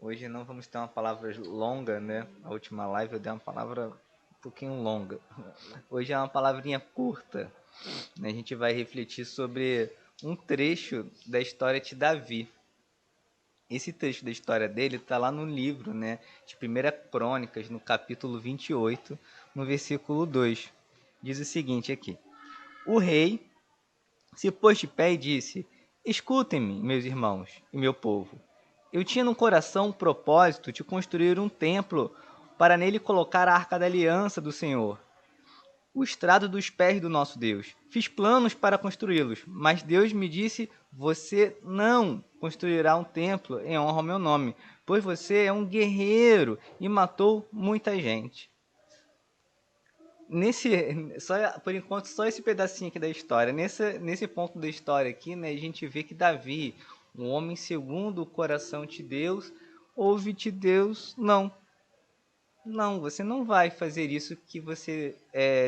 Hoje não vamos ter uma palavra longa, né? A última live eu dei uma palavra um pouquinho longa. Hoje é uma palavrinha curta, né? A gente vai refletir sobre um trecho da história de Davi. Esse trecho da história dele está lá no livro, né, de 1 Crônicas, no capítulo 28, no versículo 2. Diz o seguinte aqui: O rei se pôs de pé e disse: Escutem-me, meus irmãos e meu povo. Eu tinha no coração o propósito de construir um templo para nele colocar a arca da aliança do Senhor, o estrado dos pés do nosso Deus. Fiz planos para construí-los, mas Deus me disse: Você não construirá um templo em honra ao meu nome, pois você é um guerreiro e matou muita gente. Por enquanto, só esse pedacinho aqui da história. Nesse ponto da história aqui, né, a gente vê que Davi, um homem segundo o coração de Deus, ouve de Deus: não, você não vai fazer isso que você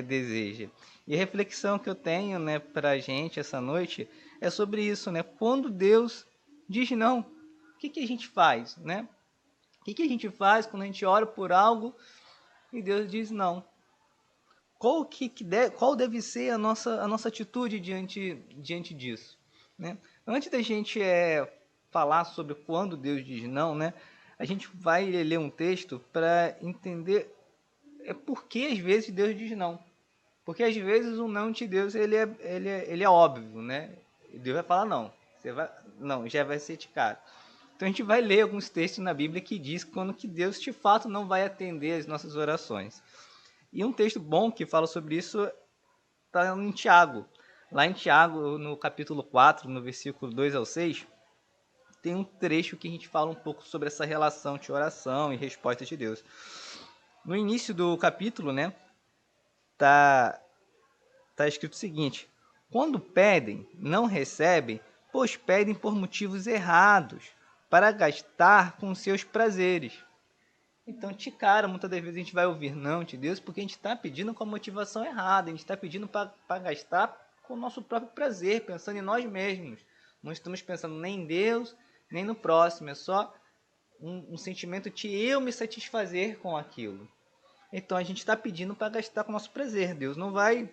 deseja. E a reflexão que eu tenho, né, para a gente essa noite é sobre isso, né? Quando Deus diz não, o que a gente faz, né? O que a gente faz quando a gente ora por algo e Deus diz não? Qual deve ser a nossa atitude diante disso, né? Antes da gente falar sobre quando Deus diz não, né? A gente vai ler um texto para entender por que às vezes Deus diz não. Porque às vezes o não de Deus ele é óbvio, né? Deus vai falar não. Você vai, não, já vai ser de cara. Então a gente vai ler alguns textos na Bíblia que diz quando que Deus de fato não vai atender as nossas orações. E um texto bom que fala sobre isso está em Tiago. Lá em Tiago, no capítulo 4, no versículo 2 ao 6, tem um trecho que a gente fala um pouco sobre essa relação de oração e resposta de Deus. No início do capítulo, né, tá escrito o seguinte: Quando pedem, não recebem, pois pedem por motivos errados, para gastar com seus prazeres. Então, de cara, muitas das vezes a gente vai ouvir não de Deus porque a gente está pedindo com a motivação errada, a gente está pedindo para gastar com o nosso próprio prazer, pensando em nós mesmos. Não estamos pensando nem em Deus, nem no próximo, é só um sentimento de eu me satisfazer com aquilo. Então a gente está pedindo para gastar com o nosso prazer, Deus não vai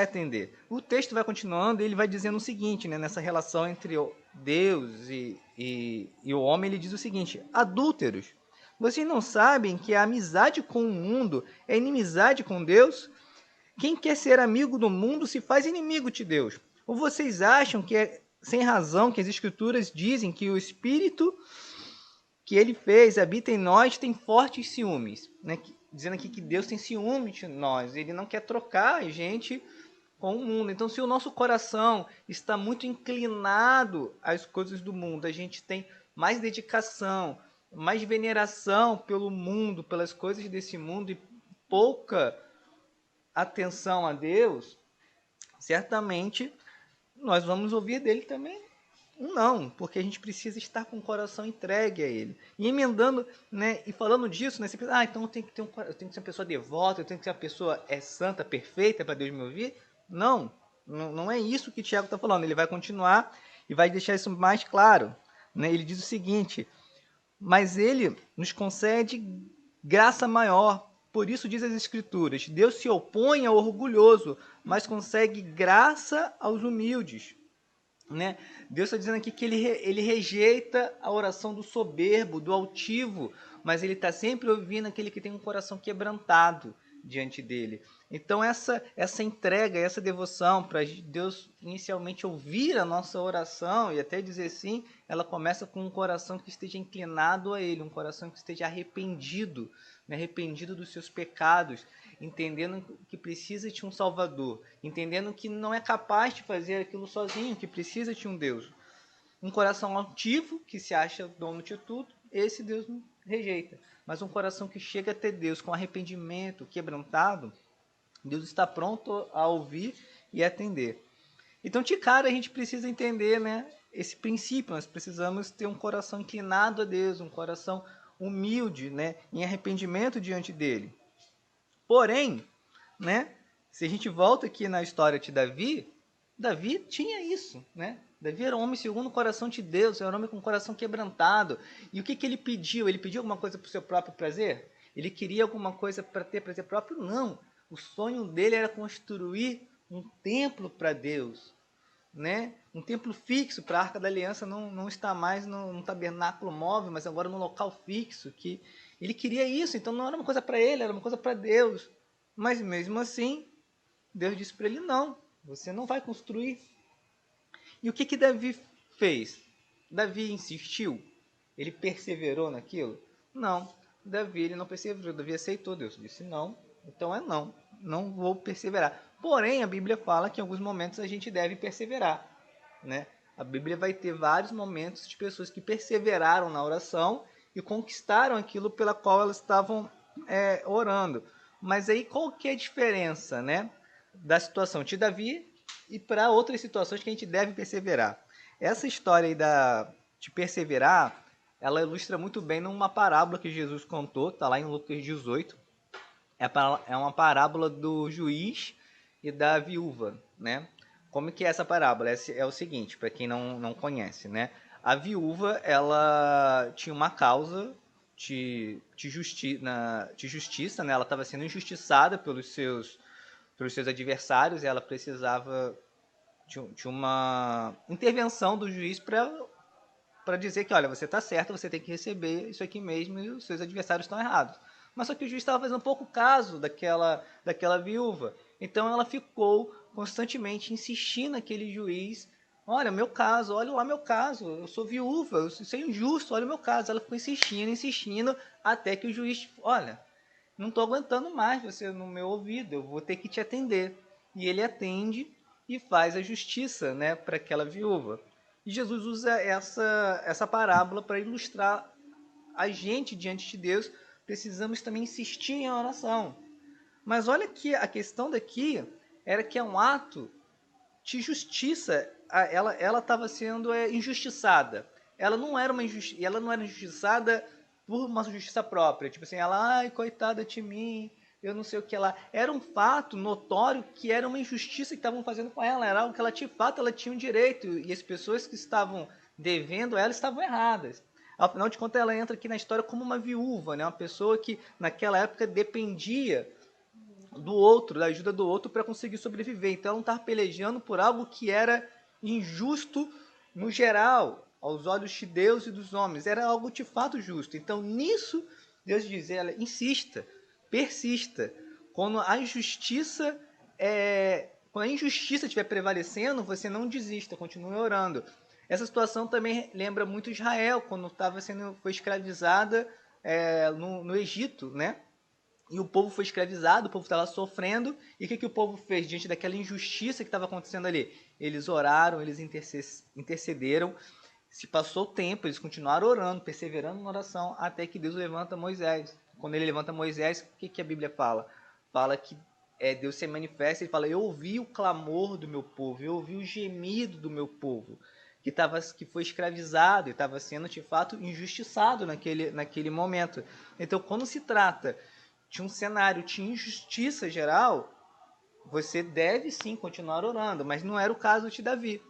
atender. O texto vai continuando e ele vai dizendo o seguinte, né, nessa relação entre Deus e o homem, ele diz o seguinte: adúlteros, vocês não sabem que a amizade com o mundo é inimizade com Deus? Quem quer ser amigo do mundo se faz inimigo de Deus. Ou vocês acham que é sem razão que as escrituras dizem que o Espírito que ele fez habita em nós tem fortes ciúmes, né? Dizendo aqui que Deus tem ciúme de nós, ele não quer trocar a gente com o mundo. Então, se o nosso coração está muito inclinado às coisas do mundo, a gente tem mais dedicação, mais veneração pelo mundo, pelas coisas desse mundo e pouca atenção a Deus, certamente nós vamos ouvir dele também um não, porque a gente precisa estar com o coração entregue a ele. E emendando, né, e falando disso, né, você pensa, então eu tenho que ser uma pessoa devota, eu tenho que ser uma pessoa santa, perfeita para Deus me ouvir? Não é isso que Tiago está falando. Ele vai continuar e vai deixar isso mais claro. Né? Ele diz o seguinte: mas ele nos concede graça maior. Por isso diz as Escrituras: Deus se opõe ao orgulhoso, mas concede graça aos humildes. Né? Deus está dizendo aqui que ele rejeita a oração do soberbo, do altivo, mas ele está sempre ouvindo aquele que tem um coração quebrantado diante dele. Então essa entrega, essa devoção para Deus inicialmente ouvir a nossa oração e até dizer sim, ela começa com um coração que esteja inclinado a ele, um coração que esteja arrependido, né? Arrependido dos seus pecados, entendendo que precisa de um Salvador, entendendo que não é capaz de fazer aquilo sozinho, que precisa de um Deus. Um coração altivo, que se acha dono de tudo, esse Deus rejeita. Mas um coração que chega até Deus com arrependimento, quebrantado, Deus está pronto a ouvir e atender. Então, de cara, a gente precisa entender, né, esse princípio. Nós precisamos ter um coração inclinado a Deus, um coração humilde, né, em arrependimento diante dele. Porém, né, se a gente volta aqui na história de Davi, Davi tinha isso, né? Davi era um homem segundo o coração de Deus, era um homem com o coração quebrantado. E o que, que ele pediu? Ele pediu alguma coisa para o seu próprio prazer? Ele queria alguma coisa para ter prazer próprio? Não. O sonho dele era construir um templo para Deus, né? Um templo fixo para a Arca da Aliança não está mais num tabernáculo móvel, mas agora num local fixo. Que ele queria isso, então não era uma coisa para ele, era uma coisa para Deus. Mas mesmo assim, Deus disse para ele: não, você não vai construir. E o que que Davi fez? Davi insistiu? Ele perseverou naquilo? Não. Davi ele não perseverou. Davi aceitou. Deus disse não. Então é não. Não vou perseverar. Porém, a Bíblia fala que em alguns momentos a gente deve perseverar, né? A Bíblia vai ter vários momentos de pessoas que perseveraram na oração e conquistaram aquilo pela qual elas estavam orando. Mas aí qual que é a diferença, né, da situação de Davi e para outras situações que a gente deve perseverar? Essa história aí de perseverar, ela ilustra muito bem numa parábola que Jesus contou, está lá em Lucas 18. É uma parábola do juiz e da viúva, né? Como que é essa parábola? É o seguinte, para quem não conhece, né? A viúva, ela tinha uma causa de justiça, né? Ela estava sendo injustiçada pelos seus adversários e ela precisava de uma intervenção do juiz para dizer que, olha, você está certo, você tem que receber isso aqui mesmo e os seus adversários estão errados. Mas só que o juiz estava fazendo pouco caso daquela viúva. Então ela ficou constantemente insistindo naquele juiz: olha, meu caso, olha lá meu caso, eu sou viúva, isso é injusto, olha o meu caso. Ela ficou insistindo, até que o juiz: olha, não estou aguentando mais você no meu ouvido, eu vou ter que te atender. E ele atende e faz a justiça, né, para aquela viúva. E Jesus usa essa parábola para ilustrar a gente diante de Deus. Precisamos também insistir em oração. Mas olha que a questão daqui era que é um ato de justiça. Ela estava sendo injustiçada. Ela não era injustiçada por uma justiça própria. Tipo assim, ela, ai, coitada de mim, eu não sei o que lá. Era um fato notório que era uma injustiça que estavam fazendo com ela. Era algo que ela, de fato, ela tinha um direito. E as pessoas que estavam devendo ela estavam erradas. Afinal de contas, ela entra aqui na história como uma viúva, né? Uma pessoa que naquela época dependia do outro, da ajuda do outro para conseguir sobreviver. Então ela não estava pelejando por algo que era injusto no geral, aos olhos de Deus e dos homens. Era algo de fato justo. Então nisso Deus diz: ela insista, persista. Quando a injustiça estiver prevalecendo, você não desista, continue orando. Essa situação também lembra muito Israel, quando foi escravizada no Egito, né? E o povo foi escravizado, o povo estava sofrendo. E o que o povo fez diante daquela injustiça que estava acontecendo ali? Eles oraram, eles intercederam. Se passou o tempo, eles continuaram orando, perseverando na oração, até que Deus levanta Moisés. Quando ele levanta Moisés, o que a Bíblia fala? Fala que Deus se manifesta e fala: eu ouvi o clamor do meu povo, eu ouvi o gemido do meu povo, que foi escravizado e estava sendo de fato injustiçado naquele momento. Então, quando se trata de um cenário de injustiça geral, você deve sim continuar orando, mas não era o caso de Davi.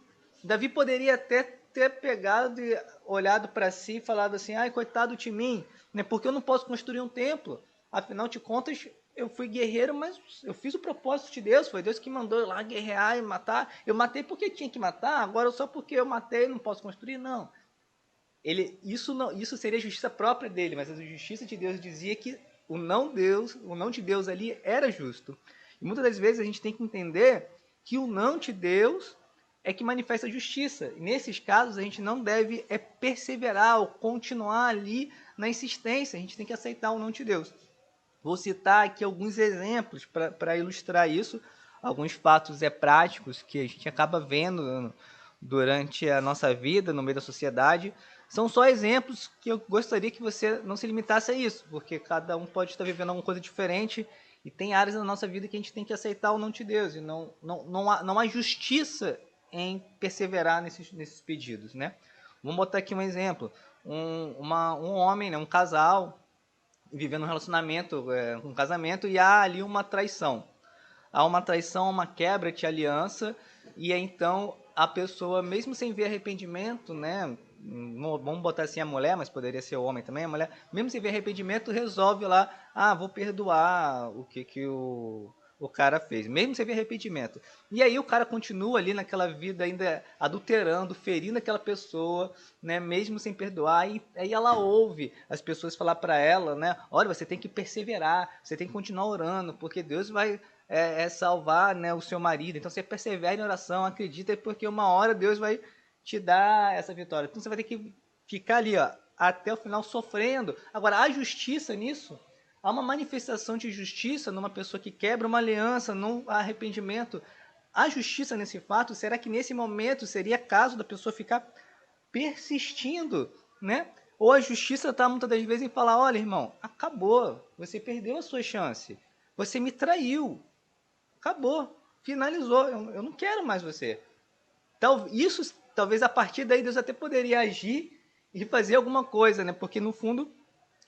Davi poderia até ter pegado e olhado para si e falado assim: ai, coitado de mim, né? Porque eu não posso construir um templo. Afinal de contas, eu fui guerreiro, mas eu fiz o propósito de Deus. Foi Deus que mandou eu lá guerrear e matar. Eu matei porque tinha que matar, agora só porque eu matei eu não posso construir? Não. Isso seria a justiça própria dele, mas a justiça de Deus dizia que o não de Deus ali era justo. E muitas das vezes a gente tem que entender que o não de Deus é que manifesta a justiça. E nesses casos a gente não deve perseverar ou continuar ali na insistência. A gente tem que aceitar o não de Deus. Vou citar aqui alguns exemplos para ilustrar isso, alguns fatos práticos que a gente acaba vendo durante a nossa vida, no meio da sociedade. São só exemplos que eu gostaria que você não se limitasse a isso, porque cada um pode estar vivendo alguma coisa diferente e tem áreas da nossa vida que a gente tem que aceitar o não de Deus. E não há justiça em perseverar nesses pedidos, né? Vamos botar aqui um exemplo. Um homem, né, um casal, vivendo um relacionamento, um casamento, e há ali uma traição. Há uma traição, uma quebra de aliança, e então a pessoa, mesmo sem ver arrependimento, né? Vamos botar assim a mulher, mas poderia ser o homem também. A mulher, mesmo sem ver arrependimento, resolve lá, vou perdoar o que o cara fez, mesmo sem ver arrependimento. E aí o cara continua ali naquela vida ainda adulterando, ferindo aquela pessoa, né? Mesmo sem perdoar. E aí ela ouve as pessoas falar para ela, né? Olha, você tem que perseverar, você tem que continuar orando, porque Deus vai salvar, né, o seu marido. Então você persevera em oração, acredita, porque uma hora Deus vai te dar essa vitória. Então você vai ter que ficar ali, ó, até o final sofrendo. Agora, há justiça nisso? Há uma manifestação de justiça numa pessoa que quebra uma aliança, não há arrependimento. Há justiça nesse fato? Será que nesse momento seria caso da pessoa ficar persistindo, né? Ou a justiça está muitas das vezes em falar, olha, irmão, acabou, você perdeu a sua chance, você me traiu, acabou, finalizou, eu não quero mais você. Então, isso, talvez a partir daí Deus até poderia agir e fazer alguma coisa, né? Porque no fundo,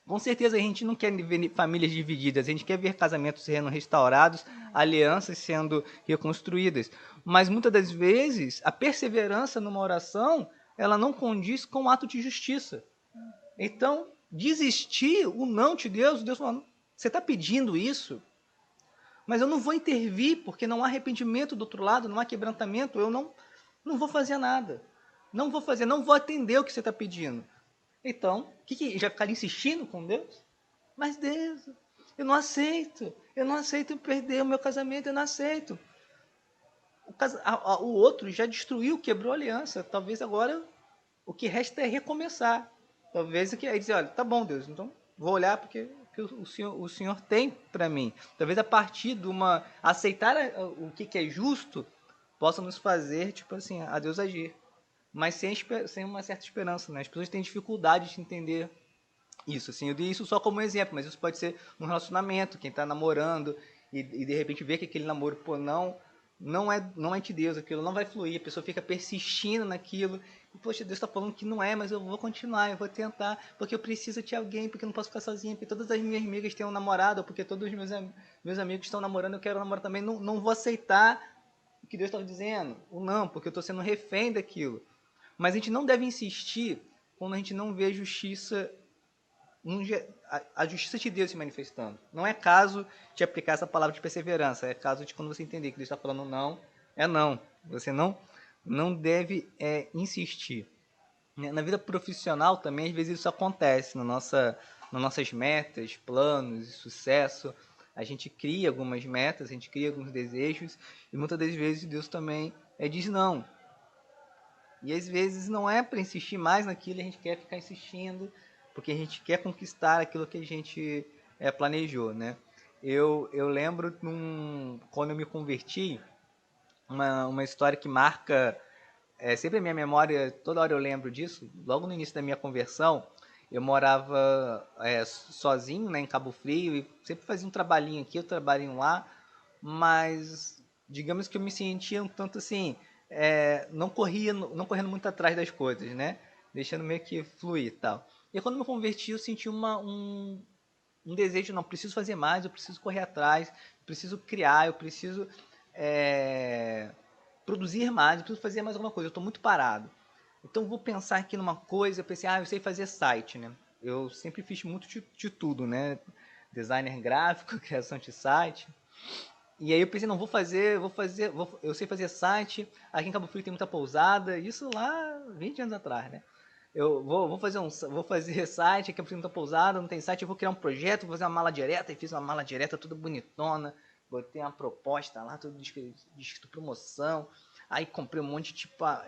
com certeza a gente não quer ver famílias divididas, a gente quer ver casamentos sendo restaurados, alianças sendo reconstruídas. Mas muitas das vezes, a perseverança numa oração, ela não condiz com o ato de justiça. Então, desistir o não de Deus, Deus falando, você está pedindo isso? Mas eu não vou intervir, porque não há arrependimento do outro lado, não há quebrantamento, eu não vou fazer nada. Não vou fazer, não vou atender o que você está pedindo. Então, que já ficar insistindo com Deus? Mas Deus, eu não aceito perder o meu casamento, eu não aceito. O outro já destruiu, quebrou a aliança, talvez agora o que resta é recomeçar. Talvez que aí dizer, olha, tá bom Deus, então vou olhar porque o Senhor tem para mim. Talvez a partir de aceitar o que é justo, possa nos fazer, tipo assim, a Deus agir. Mas sem uma certa esperança, né? As pessoas têm dificuldade de entender isso, assim. Eu dei isso só como exemplo, mas isso pode ser um relacionamento, quem está namorando e de repente vê que aquele namoro, pô, não é de Deus, aquilo não vai fluir, a pessoa fica persistindo naquilo. E, poxa, Deus está falando que não é, mas eu vou continuar, eu vou tentar, porque eu preciso de alguém, porque eu não posso ficar sozinha, porque todas as minhas amigas têm um namorado, porque todos os meus amigos estão namorando, eu quero namorar também. Não vou aceitar o que Deus está dizendo, ou não, porque eu estou sendo refém daquilo. Mas a gente não deve insistir quando a gente não vê a justiça de Deus se manifestando. Não é caso de aplicar essa palavra de perseverança, é caso de quando você entender que Deus está falando não, é não. Você não deve insistir. Na vida profissional também, às vezes isso acontece, nas nossas metas, planos, sucesso. A gente cria algumas metas, a gente cria alguns desejos, e muitas das vezes Deus também diz não. E às vezes não é para insistir mais naquilo, a gente quer ficar insistindo, porque a gente quer conquistar aquilo que a gente planejou, né? Eu lembro quando eu me converti, uma história que marca sempre a minha memória, toda hora eu lembro disso. Logo no início da minha conversão, eu morava sozinho, né, em Cabo Frio, e sempre fazia um trabalhinho aqui, um trabalhinho lá, mas digamos que eu me sentia um tanto assim, não correndo muito atrás das coisas, né? Deixando meio que fluir e tal. E quando eu me converti, eu senti um desejo, não, preciso fazer mais, eu preciso correr atrás, preciso criar, eu preciso produzir mais, eu preciso fazer mais alguma coisa, eu estou muito parado. Então eu vou pensar aqui numa coisa, eu pensei, eu sei fazer site, né? Eu sempre fiz muito de tudo, né? Designer gráfico, criação de site. E aí eu pensei, não, eu sei fazer site, aqui em Cabo Frio tem muita pousada, isso lá 20 anos atrás, né? Eu vou fazer site, aqui em Cabo Frio tem muita pousada, não tem site, eu vou criar um projeto, vou fazer uma mala direta, e fiz uma mala direta toda bonitona, botei uma proposta lá, tudo de promoção, aí comprei um monte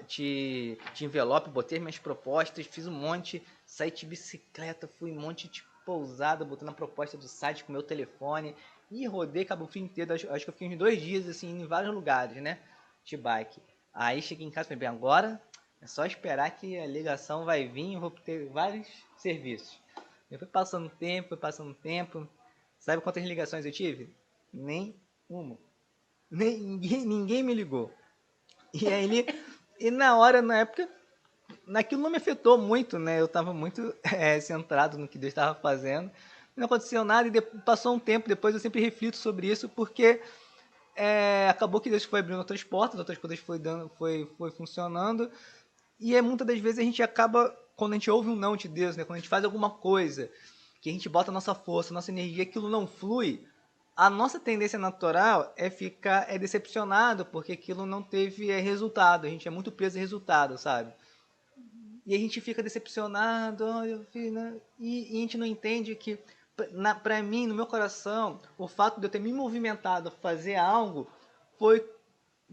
de envelope, botei minhas propostas, fiz um monte, saí de bicicleta, fui um monte de pousada, botando a proposta do site com meu telefone, e rodei Cabo Frio inteiro, acho que eu fiquei uns 2 dias, assim, em vários lugares, né, de bike. Aí cheguei em casa e falei, bem, agora é só esperar que a ligação vai vir, eu vou ter vários serviços. Eu fui passando tempo, sabe quantas ligações eu tive? Nem uma. Ninguém me ligou. E na época, naquilo não me afetou muito, né? Eu estava muito centrado no que Deus estava fazendo. Não aconteceu nada e passou um tempo depois, eu sempre reflito sobre isso, porque acabou que Deus foi abrindo outras coisas foi funcionando. E muitas das vezes a gente acaba, quando a gente ouve um não de Deus, né? Quando a gente faz alguma coisa, que a gente bota a nossa força, a nossa energia, aquilo não flui, a nossa tendência natural é decepcionado, porque aquilo não teve resultado. A gente é muito preso a resultado, sabe? E a gente fica decepcionado, né? E a gente não entende que, pra mim, no meu coração, o fato de eu ter me movimentado a fazer algo foi,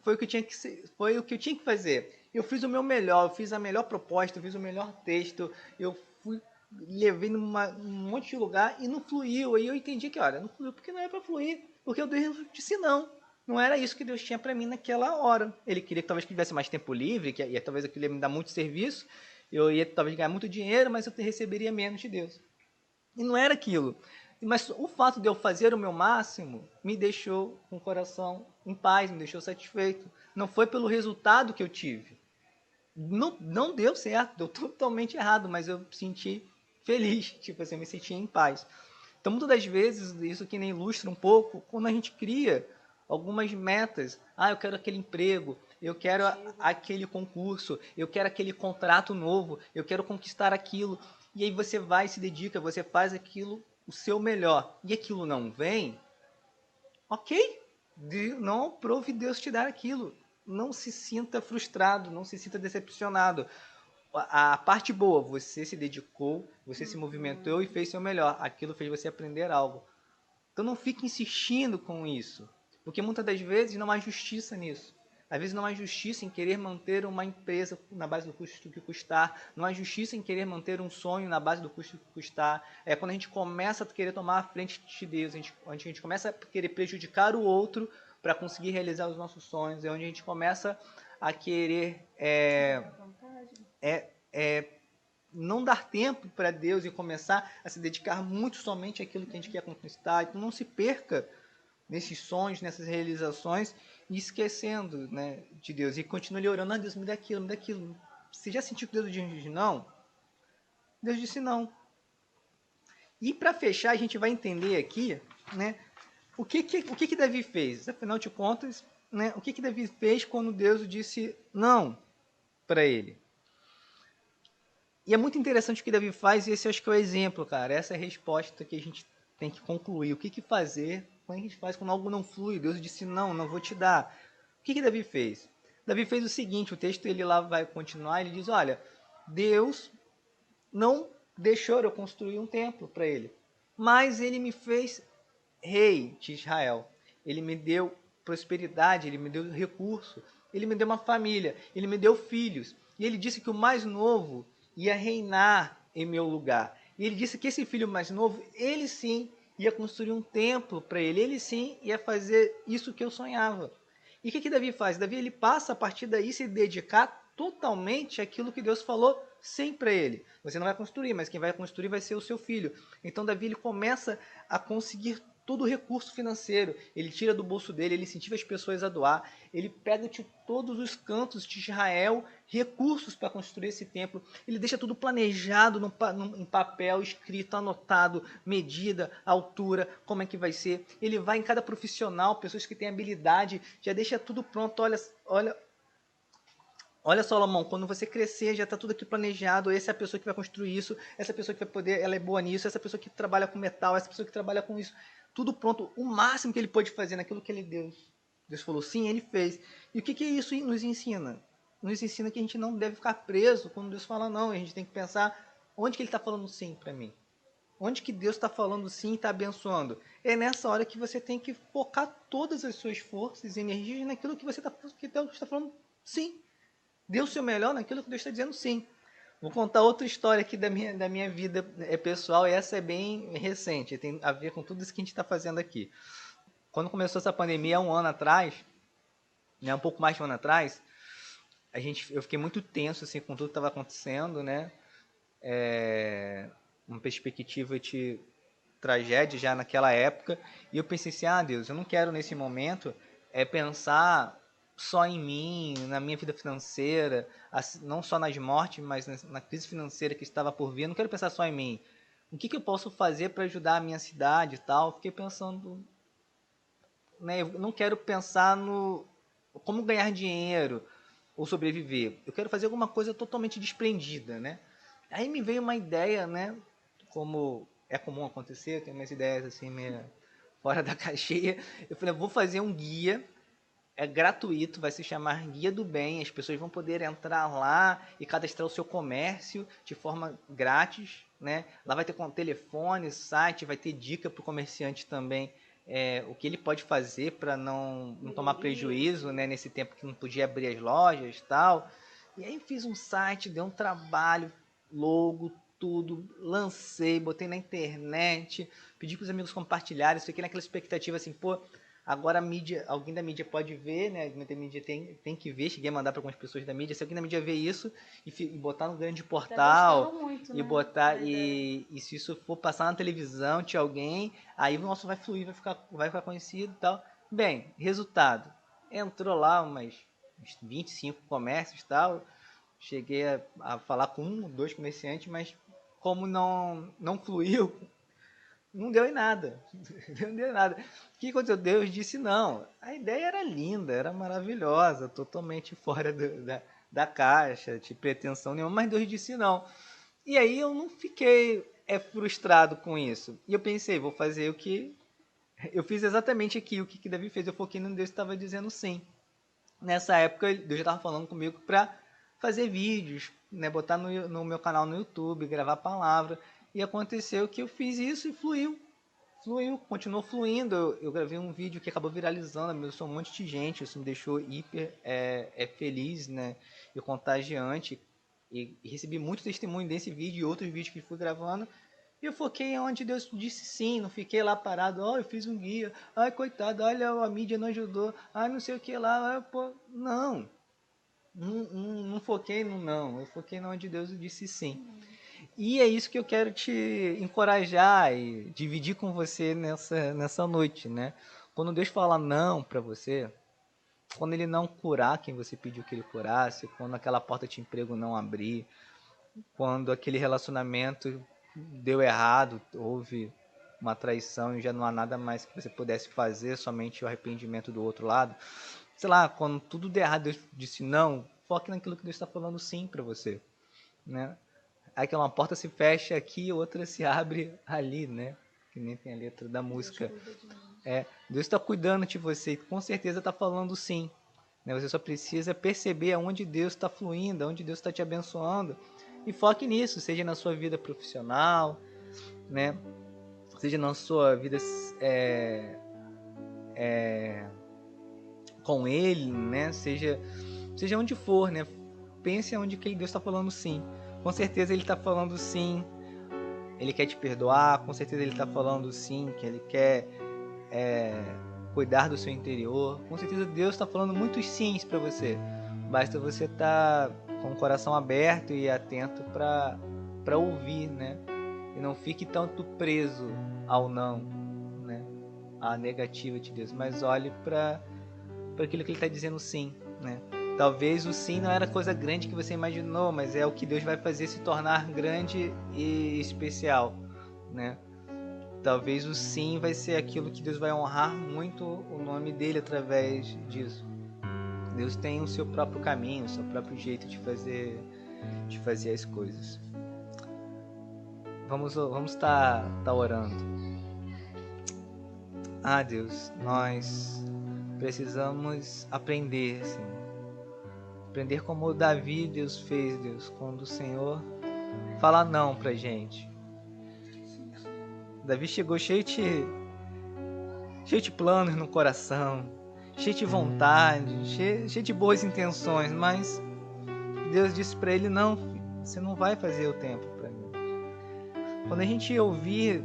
foi o que eu tinha que foi o que eu tinha que fazer. Eu fiz o meu melhor, eu fiz a melhor proposta, eu fiz o melhor texto, eu levei num monte de lugar e não fluiu. Aí eu entendi que, olha, não fluiu porque não é para fluir, porque o Deus disse não. Não era isso que Deus tinha para mim naquela hora. Ele queria que talvez tivesse mais tempo livre, que talvez aquilo ia me dar muito serviço, eu ia talvez ganhar muito dinheiro, mas eu receberia menos de Deus. E não era aquilo. Mas o fato de eu fazer o meu máximo me deixou com o coração em paz, me deixou satisfeito. Não foi pelo resultado que eu tive. Não deu certo, deu totalmente errado, mas eu me senti feliz, tipo assim, eu me senti em paz. Então, muitas das vezes, isso que nem ilustra um pouco, quando a gente cria algumas metas, eu quero aquele emprego, eu quero aquele concurso, eu quero aquele contrato novo, eu quero conquistar aquilo, e aí você vai, se dedica, você faz aquilo o seu melhor, e aquilo não vem, ok, não aprove Deus te dar aquilo, não se sinta frustrado, não se sinta decepcionado. A parte boa, você se dedicou, você se movimentou e fez seu melhor. Aquilo fez você aprender algo. Então não fique insistindo com isso, porque muitas das vezes não há justiça nisso. Às vezes não há justiça em querer manter uma empresa na base do custo que custar, não há justiça em querer manter um sonho na base do custo que custar. É quando a gente começa a querer tomar a frente de Deus, onde a gente começa a querer prejudicar o outro para conseguir realizar os nossos sonhos, é onde a gente começa a querer não dar tempo para Deus e começar a se dedicar muito somente àquilo que a gente quer conquistar. Então não se perca nesses sonhos, nessas realizações, e esquecendo, né, de Deus. E continue orando, Deus, me dá aquilo, me dá aquilo. Você já sentiu que Deus disse não? Deus disse não. E para fechar, a gente vai entender aqui, né, o que Davi fez. Afinal de contas, né, o que Davi fez quando Deus disse não para ele. E é muito interessante o que Davi faz, e esse acho que é o exemplo, cara. Essa é a resposta que a gente tem que concluir. O que fazer? Como a gente faz quando algo não flui? Deus disse, não vou te dar. O que Davi fez? Davi fez o seguinte, o texto ele lá vai continuar, ele diz, olha, Deus não deixou eu construir um templo para ele, mas ele me fez rei de Israel. Ele me deu prosperidade, ele me deu recurso, ele me deu uma família, ele me deu filhos. E ele disse que o mais novo ia reinar em meu lugar. E ele disse que esse filho mais novo, ele sim ia construir um templo para ele sim ia fazer isso que eu sonhava. E o que Davi faz? Davi ele passa a partir daí se dedicar totalmente àquilo que Deus falou sim para ele. Você não vai construir, mas quem vai construir vai ser o seu filho. Então Davi ele começa a conseguir todo o recurso financeiro, ele tira do bolso dele, ele incentiva as pessoas a doar, ele pega de todos os cantos de Israel recursos para construir esse templo, ele deixa tudo planejado em papel, escrito, anotado, medida, altura, como é que vai ser, ele vai em cada profissional, pessoas que têm habilidade, já deixa tudo pronto, olha, Salomão, quando você crescer, já está tudo aqui planejado, essa é a pessoa que vai construir isso, essa pessoa que vai poder, ela é boa nisso, essa pessoa que trabalha com metal, essa pessoa que trabalha com isso, tudo pronto, o máximo que ele pôde fazer naquilo que ele deu. Deus falou sim, ele fez. E o que isso nos ensina? Nos ensina que a gente não deve ficar preso quando Deus fala não, a gente tem que pensar onde que ele está falando sim para mim. Onde que Deus está falando sim e está abençoando? É nessa hora que você tem que focar todas as suas forças e energias naquilo que que Deus está falando sim. Dê o seu melhor naquilo que Deus está dizendo sim. Vou contar outra história aqui da minha vida pessoal, e essa é bem recente, tem a ver com tudo isso que a gente está fazendo aqui. Quando começou essa pandemia, há um ano atrás, né, um pouco mais de um ano atrás, eu fiquei muito tenso assim, com tudo que estava acontecendo, né? Uma perspectiva de tragédia já naquela época, e eu pensei assim, Deus, eu não quero nesse momento pensar só em mim, na minha vida financeira, não só nas mortes, mas na crise financeira que estava por vir. Eu não quero pensar só em mim. O que eu posso fazer para ajudar a minha cidade e tal? Fiquei pensando né? Eu não quero pensar no como ganhar dinheiro ou sobreviver. Eu quero fazer alguma coisa totalmente desprendida, né? Aí me veio uma ideia, né? Como é comum acontecer, eu tenho umas ideias assim meio fora da caixinha. Eu falei, eu vou fazer um guia, é gratuito, vai se chamar Guia do Bem. As pessoas vão poder entrar lá e cadastrar o seu comércio de forma grátis, né? Lá vai ter com telefone, site, vai ter dica para o comerciante também, o que ele pode fazer para não tomar prejuízo, né? Nesse tempo que não podia abrir as lojas e tal. E aí fiz um site, deu um trabalho, logo, tudo, lancei, botei na internet, pedi para os amigos compartilharem, fiquei naquela expectativa assim, pô, agora a mídia, alguém da mídia pode ver, né? Alguém da mídia tem que ver. Cheguei a mandar para algumas pessoas da mídia. Se alguém da mídia ver isso e botar no grande portal muito, e né? botar e se isso for passar na televisão de alguém, aí o nosso vai fluir, vai ficar conhecido e tal. Bem, resultado. Entrou lá uns 25 comércios e tal. Cheguei a falar com um, dois comerciantes, mas como não fluiu, não deu em nada. Não deu em nada. O que aconteceu? Deus disse não. A ideia era linda, era maravilhosa, totalmente fora da caixa, de pretensão nenhuma, mas Deus disse não. E aí eu não fiquei frustrado com isso. E eu pensei, vou fazer o que... Eu fiz exatamente aqui o que Davi fez. Eu foquei no Deus estava dizendo sim. Nessa época, Deus já estava falando comigo para fazer vídeos, né, botar no meu canal no YouTube, gravar a palavra. E aconteceu que eu fiz isso e fluiu, continuou fluindo. Eu gravei um vídeo que acabou viralizando, abençoou um monte de gente, isso me deixou hiper feliz, né, e contagiante. E recebi muito testemunho desse vídeo e outros vídeos que fui gravando. E eu foquei onde Deus disse sim, não fiquei lá parado, eu fiz um guia, coitado, olha, a mídia não ajudou, não sei o que lá, pô, não foquei no não, eu foquei onde Deus disse sim. E é isso que eu quero te encorajar e dividir com você nessa noite, né? Quando Deus fala não para você, quando Ele não curar quem você pediu que Ele curasse, quando aquela porta de emprego não abrir, quando aquele relacionamento deu errado, houve uma traição e já não há nada mais que você pudesse fazer, somente o arrependimento do outro lado. Sei lá, quando tudo der errado, Deus disse não, foque naquilo que Deus está falando sim para você, né? Aí que uma porta se fecha aqui, outra se abre ali, né? Que nem tem a letra da música. Deus está cuidando de você e com certeza está falando sim. Né? Você só precisa perceber aonde Deus está fluindo, aonde Deus está te abençoando. E foque nisso, seja na sua vida profissional, né? Seja na sua vida com Ele, né? Seja onde for, né? Pense onde que Deus está falando sim. Com certeza Ele está falando sim. Ele quer te perdoar. Com certeza Ele está falando sim, que Ele quer cuidar do seu interior. Com certeza Deus está falando muitos sims para você. Basta você estar com o coração aberto e atento para ouvir, né? E não fique tanto preso ao não, né? À negativa de Deus, mas olhe para aquilo que Ele está dizendo sim, né? Talvez o sim não era coisa grande que você imaginou, mas é o que Deus vai fazer se tornar grande e especial, né? Talvez o sim vai ser aquilo que Deus vai honrar muito o nome dele através disso. Deus tem o seu próprio caminho, o seu próprio jeito de fazer as coisas. Vamos estar orando. Deus, nós precisamos aprender, Senhor. Aprender como Davi, Deus fez, Deus, quando o Senhor fala não pra gente. Davi chegou cheio de planos no coração, cheio de vontade, cheio de boas intenções, mas Deus disse para ele, não, filho, você não vai fazer o tempo para mim. Quando a gente ouvir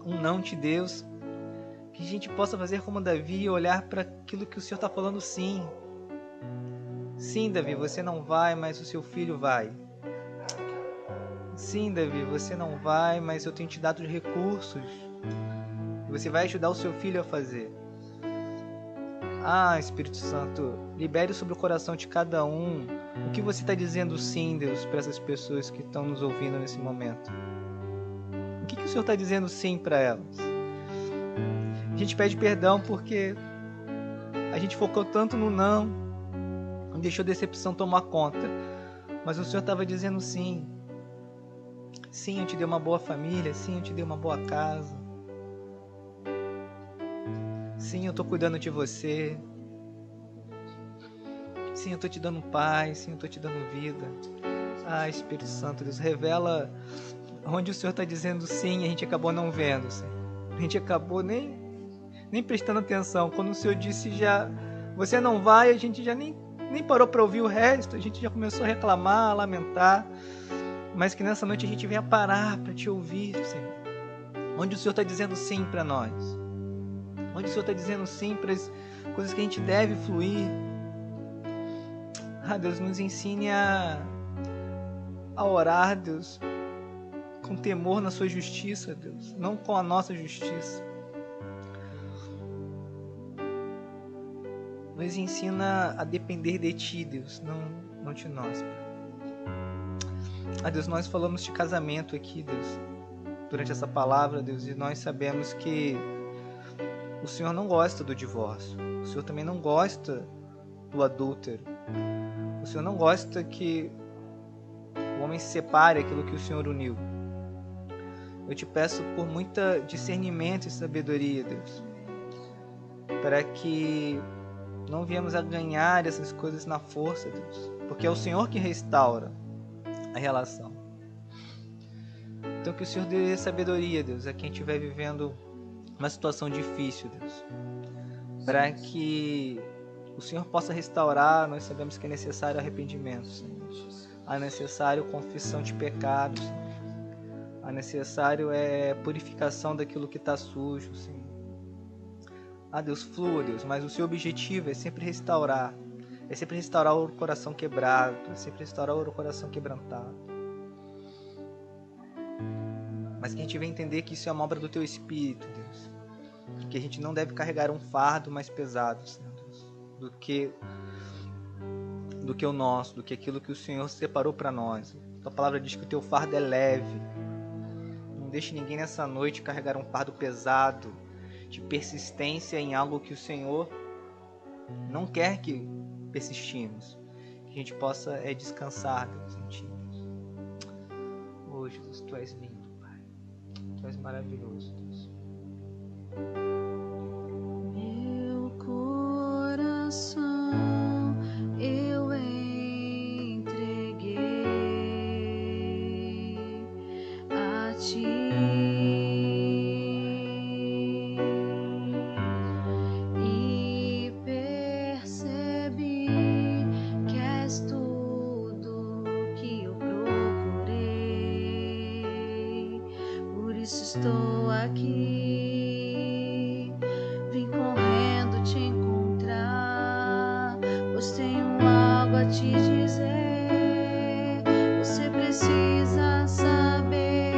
um não de Deus, que a gente possa fazer como Davi e olhar para aquilo que o Senhor está falando sim. Sim, Davi, você não vai, mas o seu filho vai. Sim, Davi, você não vai, mas eu tenho te dado os recursos. E você vai ajudar o seu filho a fazer. Espírito Santo, libere sobre o coração de cada um o que você está dizendo sim, Deus, para essas pessoas que estão nos ouvindo nesse momento. O que o Senhor está dizendo sim para elas? A gente pede perdão porque a gente focou tanto no não, deixou a decepção tomar conta. Mas o Senhor estava dizendo sim. Sim, eu te dei uma boa família. Sim, eu te dei uma boa casa. Sim, eu estou cuidando de você. Sim, eu estou te dando paz. Sim, eu estou te dando vida. Ah, Espírito Santo, Deus, revela onde o Senhor está dizendo sim e a gente acabou não vendo, Senhor. A gente acabou nem prestando atenção. Quando o Senhor disse já, você não vai, a gente já nem parou para ouvir o resto. A gente já começou a reclamar, a lamentar. Mas que nessa noite a gente venha parar para te ouvir, Senhor. Onde o Senhor está dizendo sim para nós. Onde o Senhor está dizendo sim para as coisas que a gente deve fluir. Ah, Deus, nos ensine a orar, Deus, com temor na sua justiça, Deus, não com a nossa justiça. Nos ensina a depender de Ti, Deus, não de nós, Pai. Ah, Deus, nós falamos de casamento aqui, Deus, durante essa palavra, Deus, e nós sabemos que o Senhor não gosta do divórcio. O Senhor também não gosta do adúltero. O Senhor não gosta que o homem se separe aquilo que o Senhor uniu. Eu te peço por muita discernimento e sabedoria, Deus, para que não viemos a ganhar essas coisas na força, Deus, porque é o Senhor que restaura a relação. Então que o Senhor dê sabedoria, Deus, a quem estiver vivendo uma situação difícil, Deus, para que o Senhor possa restaurar. Nós sabemos que é necessário arrependimento, Senhor. É necessário confissão de pecados, Senhor. É necessário purificação daquilo que está sujo, Senhor. Ah, Deus, flua, Deus, mas o seu objetivo é sempre restaurar. É sempre restaurar o coração quebrado. É sempre restaurar o coração quebrantado. Mas que a gente venha entender que isso é uma obra do Teu Espírito, Deus. Que a gente não deve carregar um fardo mais pesado, Senhor, Deus, do que o nosso, do que aquilo que o Senhor separou para nós. A palavra diz que o Teu fardo é leve. Não deixe ninguém nessa noite carregar um fardo pesado de persistência em algo que o Senhor não quer que persistimos. Que a gente possa descansar, Deus, em Ti. Oh, Jesus, Tu és lindo, Pai. Tu és maravilhoso, Deus. Meu coração eu entreguei a Ti. Estou aqui, vim correndo te encontrar, pois tenho algo a te dizer. Você precisa saber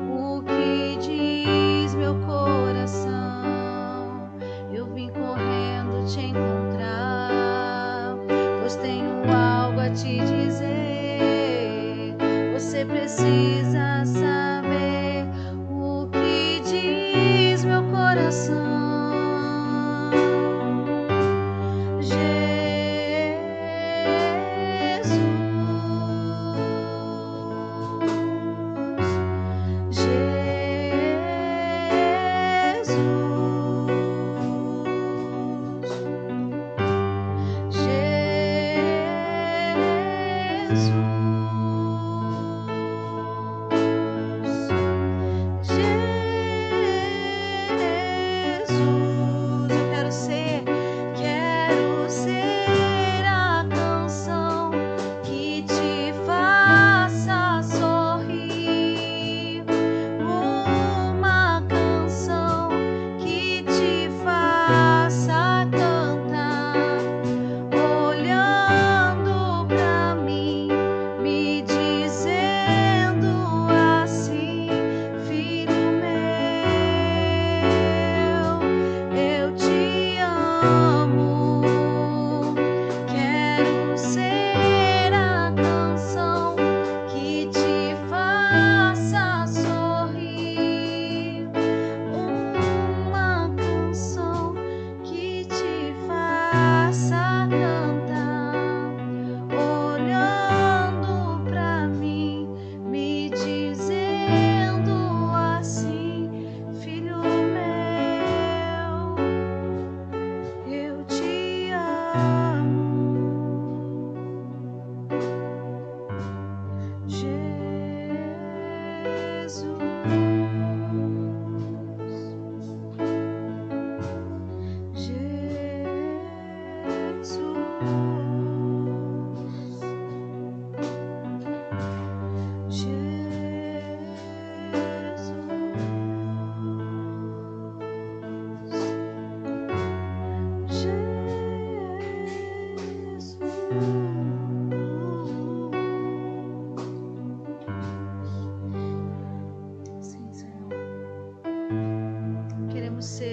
o que diz meu coração. Eu vim correndo te encontrar, pois tenho algo a te dizer. Você precisa saber o que diz meu coração. Jesus,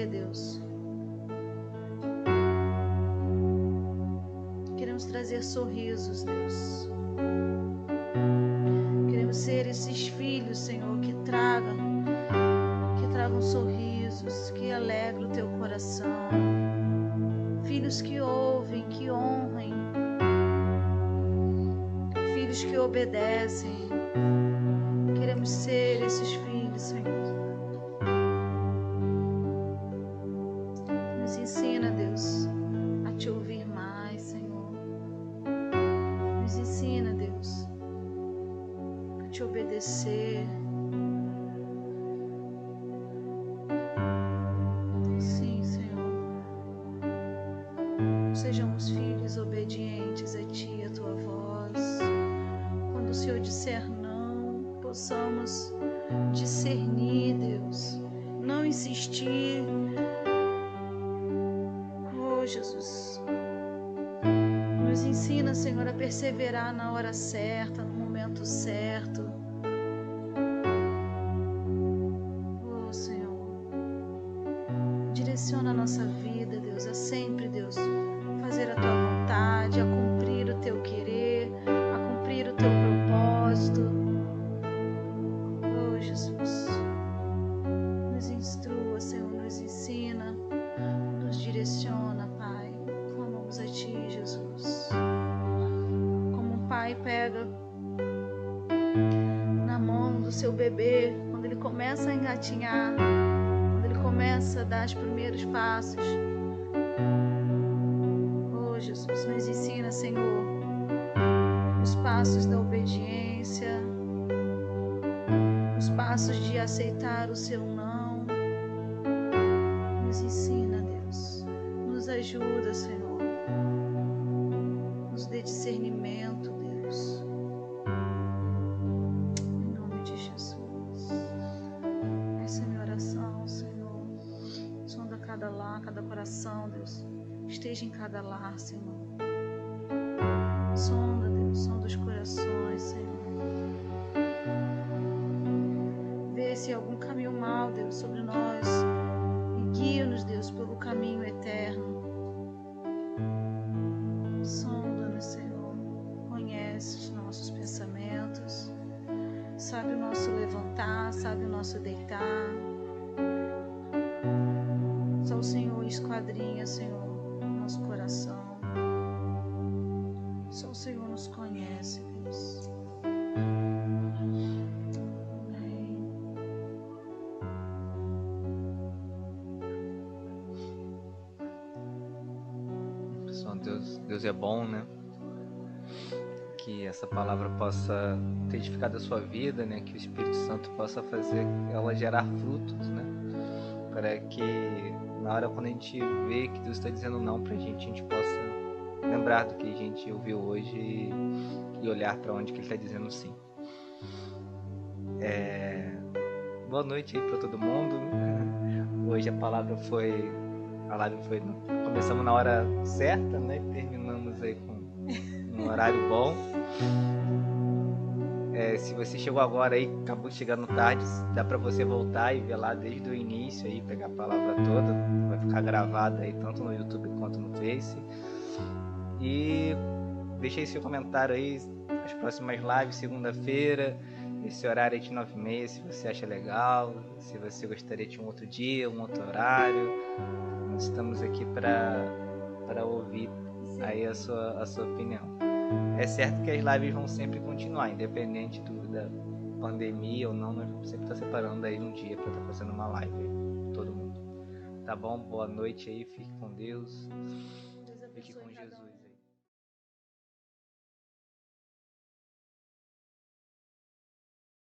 você, Deus. Queremos trazer sorrisos, Deus. Queremos ser esses filhos, Senhor, que tragam sorrisos, que alegram o teu coração. Filhos que ouvem, que honrem. Filhos que obedecem. Queremos ser esses filhos, Senhor. Nos ensina, Deus, a te ouvir mais, Senhor. Nos ensina, Deus, a te obedecer. Sim, Senhor. Sejamos filhos obedientes a Ti, a Tua voz. Quando o Senhor disser não, possamos discernir, Deus. Não insistir. Oh, Jesus. Nos ensina, Senhor, a perseverar na hora certa, no momento certo. Oh, Senhor. Direciona a nossa vida, Deus, a sempre, Deus, fazer a Tua vontade, a cumprir o Teu querer, a cumprir o Teu propósito. Oh, Jesus. Nos instrua, Senhor, nos ensina, nos direciona, Pai. Clamamos a Ti, Jesus. Como um pai pega na mão do seu bebê, quando ele começa a engatinhar, quando ele começa a dar os primeiros passos. Oh, Jesus, nos ensina, Senhor, os passos da obediência, os passos de aceitar o Seu não. Nos ensina, Deus. Nos ajuda, Senhor. Nos dê discernimento, Deus. Em nome de Jesus. Essa é a minha oração, Senhor. Sonda cada lar, cada coração, Deus. Esteja em cada lar, Senhor. Sonda, Deus. Sonda os corações, Senhor. Vê se há algum caminho mau, Deus, sobre nós. E guia-nos, Deus, pelo caminho eterno. Sonda-nos, Senhor. Conhece os nossos pensamentos. Sabe o nosso levantar, sabe o nosso deitar. Só o Senhor esquadrinha, Senhor, nosso coração. Só o Senhor nos conhece, Deus. Deus é bom, né? Que essa palavra possa ter edificado a sua vida, né? Que o Espírito Santo possa fazer ela gerar frutos, né? Para que na hora quando a gente vê que Deus está dizendo não pra gente, a gente possa lembrar do que a gente ouviu hoje e olhar para onde que Ele está dizendo sim. Boa noite aí para todo mundo. Hoje a live foi começamos na hora certa, né? Terminamos aí com um horário bom. Se você chegou agora aí, acabou chegando tarde, dá para você voltar e ver lá desde o início aí, pegar a palavra toda, vai ficar gravada aí tanto no YouTube quanto no Face. E deixa aí seu comentário aí, as próximas lives, segunda-feira, esse horário aí de 9h30, se você acha legal, se você gostaria de um outro dia, um outro horário. Nós estamos aqui para ouvir aí a sua opinião. É certo que as lives vão sempre continuar, independente da pandemia ou não, nós vamos sempre estar separando aí um dia para estar fazendo uma live aí, todo mundo. Tá bom? Boa noite aí, fique com Deus, fique com Jesus.